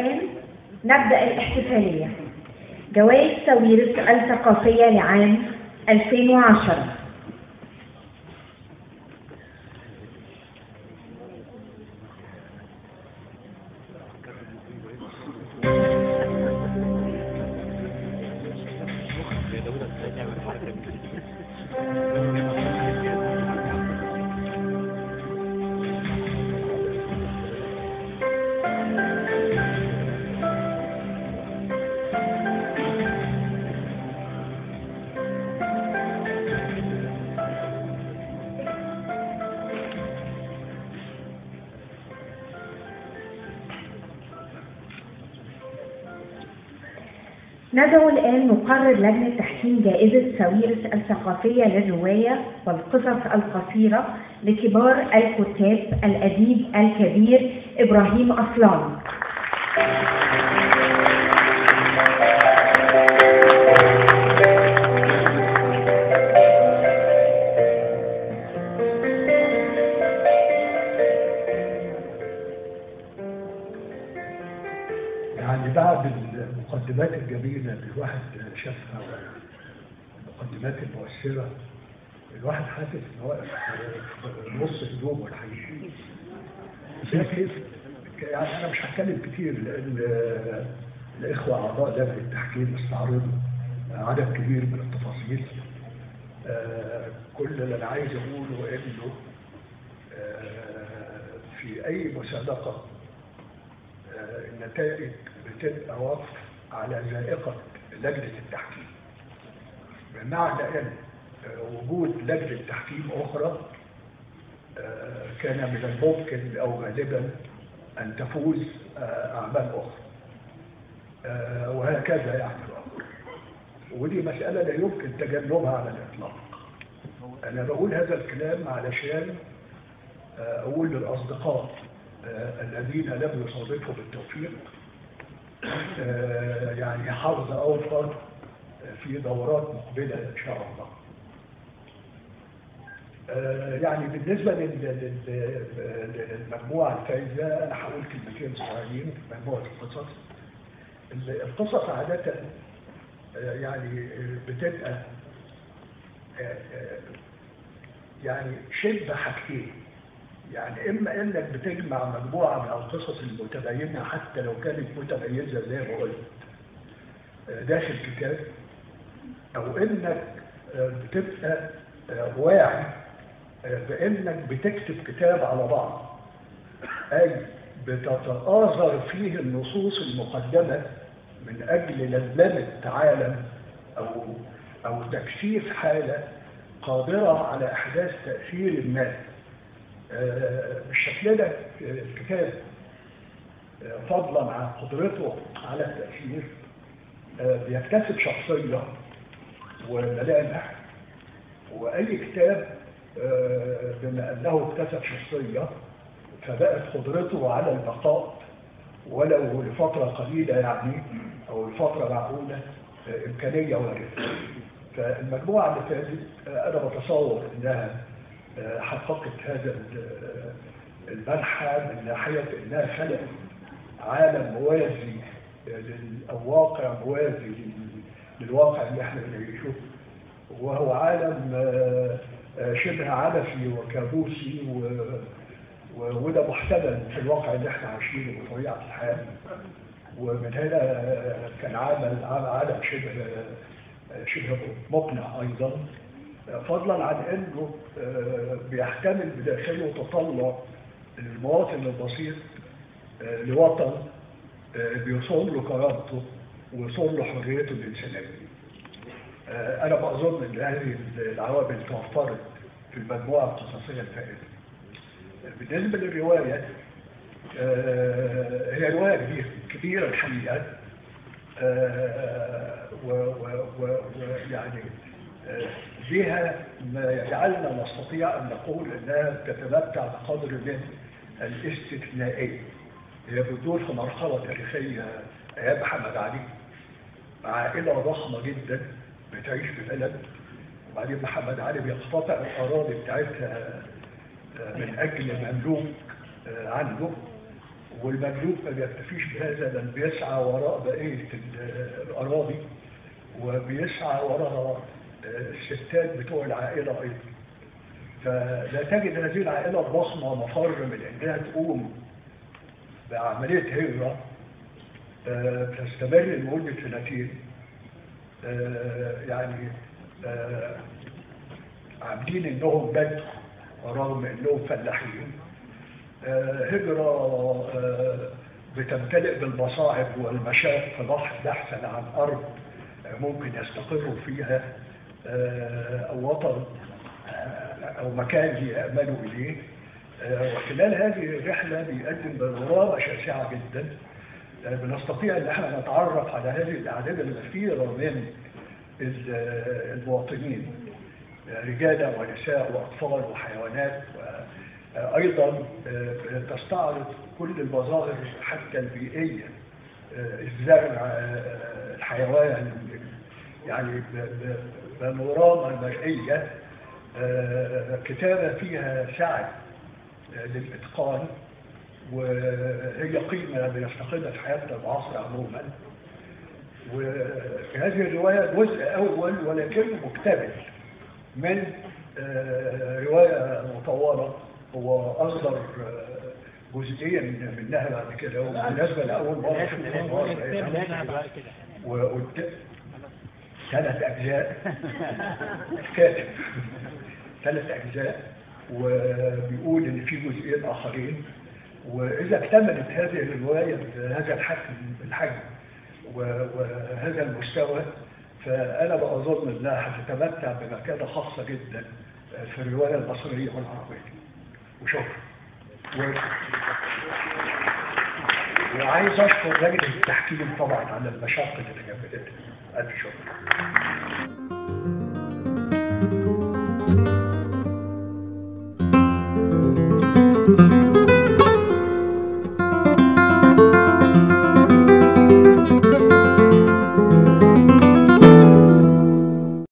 والآن نبدأ الاحتفالية. جوائز ساويرس الثقافية لعام 2010. ندعو الآن مقرر لجنة تحكيم جائزة ساويرس الثقافية للرواية والقصص القصيرة لكبار الكتاب الأديب الكبير إبراهيم أصلان. يعني بعد المقدمات الجميلة اللي الواحد شافها والمقدمات المؤثرة، الواحد حاسس ان هو في نص هدومه الحقيقي. لكن يعني انا مش هتكلم كتير لان الاخوة اعضاء لجنة التحكيم استعرضوا عدد كبير من التفاصيل. كل اللي انا عايز اقوله انه في اي مسابقة النتائج بتبقى وقف على ذائقة لجنة التحكيم، بمعنى ان وجود لجنة تحكيم اخرى كان من الممكن او غالبا ان تفوز اعمال اخرى، وهكذا يعني. ودي مسألة لا يمكن تجنبها على الاطلاق. انا بقول هذا الكلام علشان اقول للاصدقاء الذين لم يصادفوا بالتوفيق يعني حظ اوفر في دورات مقبله ان شاء الله. يعني بالنسبه للمجموعه الفائزه انا هقول كلمتين صغيرين في مجموعه القصص. القصص عاده يعني بتبقى يعني شبه حاجتين، يعني اما انك بتجمع مجموعه من القصص المتباينه حتى لو كانت متميزه زي ما قلت داخل كتاب، او انك بتبقى واعي بانك بتكتب كتاب على بعض، اي بتتآزر فيه النصوص المقدمه من اجل لملمه عالم او تكشيف حاله قادره على احداث تاثير ما. بالشكل ده الكتاب فضلا عن قدرته على التأثير بيكتسب شخصية وملامح، وأي كتاب بما أنه اكتسب شخصية فبقت قدرته على البقاء ولو لفترة قليلة يعني أو لفترة معقولة إمكانية واردة. فالمجموعة اللي فاتت أنا بتصور أنها حققت هذا المنحى من ناحية أنها خلقت عالم موازي أو واقع موازي للواقع اللي احنا بنعيشه، وهو عالم شبه عبثي وكابوسي وده محتمل في الواقع اللي احنا عايشينه بطبيعة الحال. ومن هنا كان عالم شبه مقنع أيضا، فضلا عن انه بيحتمل بداخله تطلع المواطن البسيط لوطن بيصون له كرامته ويصون له حريته الانسانيه. انا بظن ان هذه العوامل توفرت في المجموعه القصصيه الفائزه. بالنسبه للروايه هي روايه كبيره الحقيقه، ويعني بها ما يجعلنا نستطيع ان نقول انها تتمتع بقدر من الاستثنائيه. هي بتدور في مرحله تاريخيه ايام محمد علي، عائله ضخمه جدا بتعيش في بلد، وبعدين محمد علي بيقتطع الاراضي بتاعتها من اجل مملوك عنه، والمملوك ما بيكتفيش بهذا، بل بيسعى وراء بقية الأراضي، وبيسعى وراء الستات بتوع العائلة أيضا. فلا تجد هذه العائلة الضخمة مفر من إنها تقوم بعملية هجرة تستمر لمدة سنتين، يعني عاملين إنهم بدو رغم إنهم فلاحين، هجرة بتمتلئ بالمصاعب والمشاق بحثا عن أرض ممكن يستقروا فيها، أو وطن أو مكان يأملوا إليه. وخلال هذه الرحلة بيقدم بانوراما شاسعة جدا، بنستطيع أن احنا نتعرف على هذه الأعداد الكثيرة من المواطنين، رجالا ونساء وأطفال وحيوانات، وأيضا تستعرض كل المظاهر حتى البيئية، الزرع، الحيوان، يعني بانوراما مرئية، كتابة فيها سعي للإتقان، وهي قيمة بنفتقدها في حياتنا العصر عموما. وفي هذه الرواية جزء أول ولكنه مكتمل من رواية مطولة، هو أصدر جزئين منها بعد كده، وبالنسبة لأول مرة وقلت 3 أجزاء الكاتب 3 أجزاء، وبيقول إن في جزئين آخرين. وإذا اكتملت هذه الرواية بهذا الحجم وهذا المستوى، فأنا بأظن أنها هتتمتع بمكانة خاصة جدا في الرواية المصرية والعربية. وشكرا. وعايز أشكر لجنة التحكيم طبعا على المشاق اللي تجمدتها. ألف شكر.